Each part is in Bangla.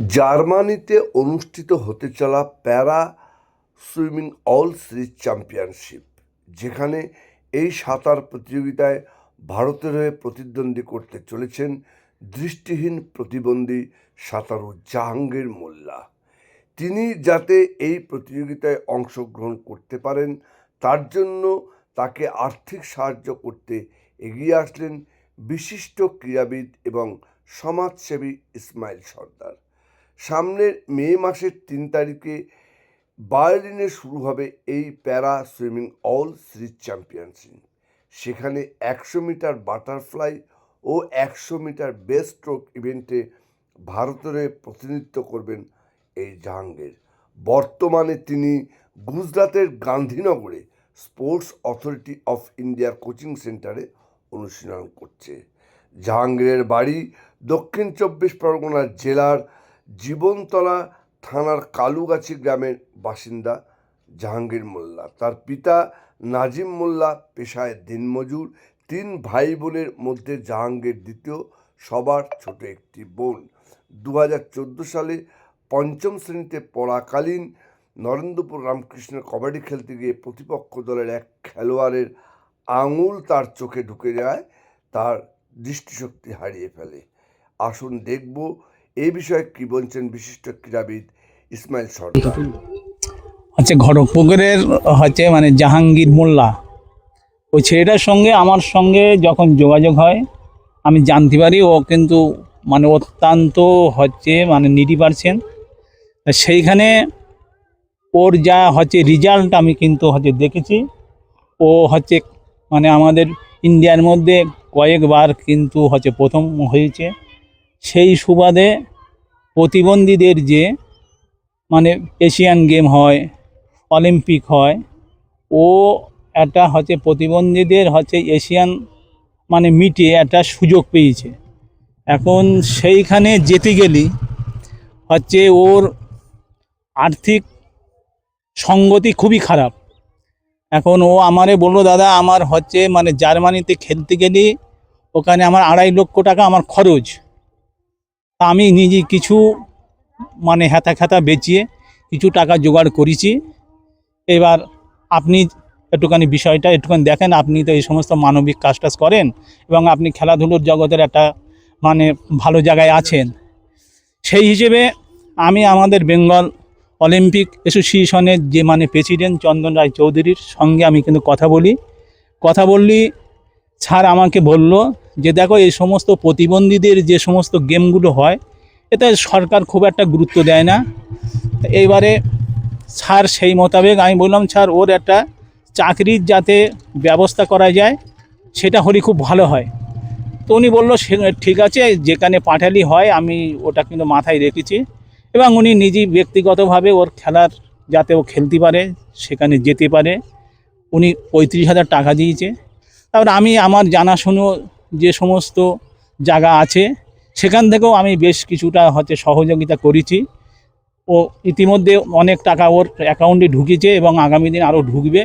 জার্মানিতে অনুষ্ঠিত হতে চলা প্যারা সুইমিং অল সিরিজ চ্যাম্পিয়নশিপ, যেখানে এই সাঁতার প্রতিযোগিতায় ভারতের হয়ে প্রতিদ্বন্দ্বী করতে চলেছেন দৃষ্টিহীন প্রতিবন্ধী সাঁতারু জাহাঙ্গীর মোল্লা। তিনি যাতে এই প্রতিযোগিতায় অংশগ্রহণ করতে পারেন তার জন্য তাকে আর্থিক সাহায্য করতে এগিয়ে আসলেন বিশিষ্ট ক্রীড়াবিদ এবং সমাজসেবী ইসমাইল সর্দার। সামনের মে মাসের ৩ তারিখে বার্লিনে শুরু হবে এই প্যারা সুইমিং অল সিরিজ চ্যাম্পিয়নশিপ। সেখানে ১০০ মিটার বাটারফ্লাই ও ১০০ মিটার বেস্ট স্ট্রোক ইভেন্টে ভারতের হয়ে প্রতিনিধিত্ব করবেন এই জাহাঙ্গীর। বর্তমানে তিনি গুজরাতের গান্ধীনগরে স্পোর্টস অথরিটি অফ ইন্ডিয়ার কোচিং সেন্টারে অনুশীলন করছে। জাহাঙ্গীরের বাড়ি দক্ষিণ ২৪ পরগনা জেলার জীবনতলা থানার কালুগাছি গ্রামের বাসিন্দা জাহাঙ্গীর মোল্লা। তার পিতা নাজিম মোল্লা পেশায় দিনমজুর। ৩ ভাই বোনের মধ্যে জাহাঙ্গীর দ্বিতীয়, সবার ছোট একটি বোন। ২০১৪ সালে ৫ম শ্রেণীতে পড়াকালীন নরেন্দ্রপুর রামকৃষ্ণের কবাডি খেলতে গিয়ে প্রতিপক্ষ দলের এক খেলোয়াড়ের আঙুল তার চোখে ঢুকে যায়, তার দৃষ্টিশক্তি হারিয়ে ফেলে। আসুন দেখব এই বিষয়ে কি বলছেন বিশিষ্ট ক্রীড়াবিদ ইসমাইল সর্দার। খড়গপুরের মানে জাহাঙ্গীর মোল্লা, ওই ছেলেটার সঙ্গে আমার সঙ্গে যখন যোগাযোগ হয় আমি জানতে পারি ও কিন্তু অত্যন্ত নিডি পারছেন। সেইখানে ওর যা রেজাল্ট আমি কিন্তু দেখেছি। ও আমাদের ইন্ডিয়ার মধ্যে কয়েকবার কিন্তু প্রথম হয়েছে। সেই সুবাদে প্রতিবন্ধীদের যে এশিয়ান গেম হয়, অলিম্পিক হয়, ও একটা প্রতিবন্ধীদের এশিয়ান মিটে একটা সুযোগ পেয়েছে। এখন সেইখানে যেতে গেলে ওর আর্থিক সঙ্গতি খুবই খারাপ। এখন ও আমারে বললো, দাদা আমার জার্মানিতে খেলতে গেলে ওখানে আমার ২.৫ লক্ষ টাকা আমার খরচ। তা আমি নিজে কিছু হ্যাতা খ্যাতা বেচিয়ে কিছু টাকা জোগাড় করেছি। এবার আপনি একটুখানি বিষয়টা একটুখানি দেখেন। আপনি তো এই সমস্ত মানবিক কাজ টাজ করেন এবং আপনি খেলাধুলোর জগতের একটা ভালো জায়গায় আছেন। সেই হিসেবে আমি আমাদের বেঙ্গল অলিম্পিক অ্যাসোসিয়েশনের যে প্রেসিডেন্ট চন্দন রায় চৌধুরীর সঙ্গে আমি কিন্তু কথা বললি। স্যার আমাকে বলল যে দেখো, এই সমস্ত প্রতিবন্ধীদের যে সমস্ত গেমগুলো হয় এতে সরকার খুব একটা গুরুত্ব দেয় না। এইবারে স্যার সেই মোতাবেক আমি বললাম, স্যার ওর একটা চাকরির যাতে ব্যবস্থা করা যায় সেটা হলে খুব ভালো হয়। তো উনি বললো ঠিক আছে, যেখানে পাঠালি হয়, আমি ওটা কিন্তু মাথায় রেখেছি। এবং উনি নিজেই ব্যক্তিগতভাবে ওর খেলার যাতে ও খেলতে পারে, সেখানে যেতে পারে, উনি ৩৫,০০০ টাকা দিয়েছে। তারপরে আমি আমার জানাশুনো যে সমস্ত জায়গা আছে সেখান থেকেও আমি বেশ কিছুটা সহযোগিতা করেছি। ও ইতিমধ্যে অনেক টাকা ওর অ্যাকাউন্টে ঢুকেছে এবং আগামী দিন আরও ঢুকবে।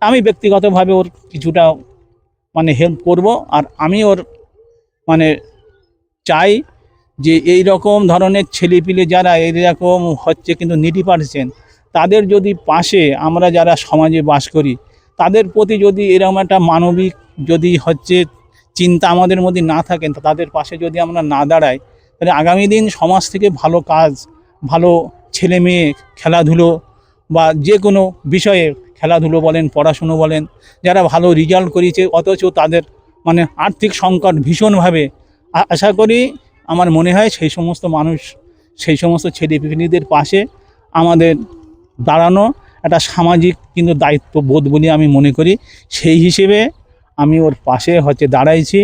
আমি ব্যক্তিগতভাবে ওর কিছুটা হেল্প করব। আর আমি ওর চাই যে এই রকম ধরনের ছেলেপিলে যারা এইরকম কিন্তু নিডি পারছেন, তাদের যদি পাশে আমরা যারা সমাজে বাস করি তাদের প্রতি যদি এরকম একটা মানবিক যদি চিন্তা আমাদের মধ্যে না থাকেন, তাদের পাশে যদি আমরা না দাঁড়াই, তাহলে আগামী দিন সমাজ থেকে ভালো কাজ, ভালো ছেলে মেয়ে খেলাধুলো বা যে কোনো বিষয়ে খেলাধুলো বলেন, পড়াশুনো বলেন, যারা ভালো রেজাল্ট করেছে অথচ তাদের আর্থিক সংকট ভীষণভাবে, আশা করি আমার মনে হয় সেই সমস্ত মানুষ, সেই সমস্ত ছেলেপিলেদের পাশে আমাদের দাঁড়ানো একটা সামাজিক কিন্তু দায়িত্ববোধ বলে আমি মনে করি। সেই হিসেবে আমি ওর পাশে দাঁড়াইছি।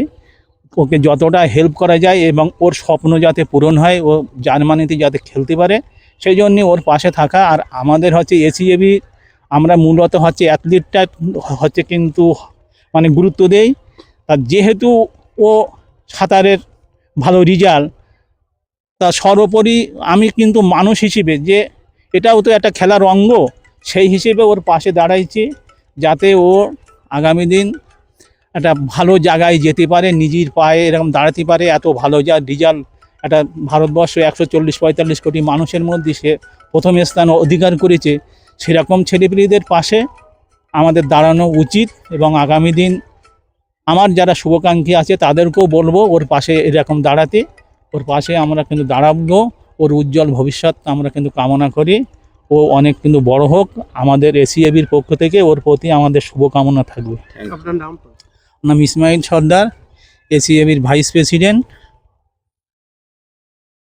ওকে যতটা হেল্প করা যায় এবং ওর স্বপ্ন যাতে পূরণ হয়, ও জার্মানিতে যাতে খেলতে পারে, সেই জন্যে ওর পাশে থাকা। আর আমাদের এসিএবি আমরা মূলত অ্যাথলিটটা কিন্তু গুরুত্ব দেই। আর যেহেতু ও সাঁতারের ভালো রেজাল্ট, তা সর্বোপরি আমি কিন্তু মানুষ হিসেবে যে এটাও তো একটা খেলার অঙ্গ, সেই হিসেবে ওর পাশে দাঁড়াইছি যাতে ও আগামী দিন একটা ভালো জায়গায় যেতে পারে, নিজের পায়ে এরকম দাঁড়াতে পারে। এত ভালো যা রেজাল্ট একটা ভারতবর্ষ 140-45 কোটি মানুষের মধ্যে সে প্রথম স্থান অধিকার করেছে, সেরকম ছেলেপিলেদের পাশে আমাদের দাঁড়ানো উচিত। এবং আগামী দিন আমার যারা শুভাকাঙ্ক্ষী আছে তাদেরকেও বলবো ওর পাশে এরকম দাঁড়াতে, ওর পাশে আমরা কিন্তু দাঁড়াবো। ওর উজ্জ্বল ভবিষ্যৎ আমরা কিন্তু কামনা করি। ও অনেক কিন্তু বড় হোক, আমাদের এসিএবির পক্ষ থেকে ওর প্রতি আমাদের শুভকামনা থাকবে। আপনার নাম? নাম ইসমাইল সর্দার, এসিএবির ভাইস প্রেসিডেন্ট।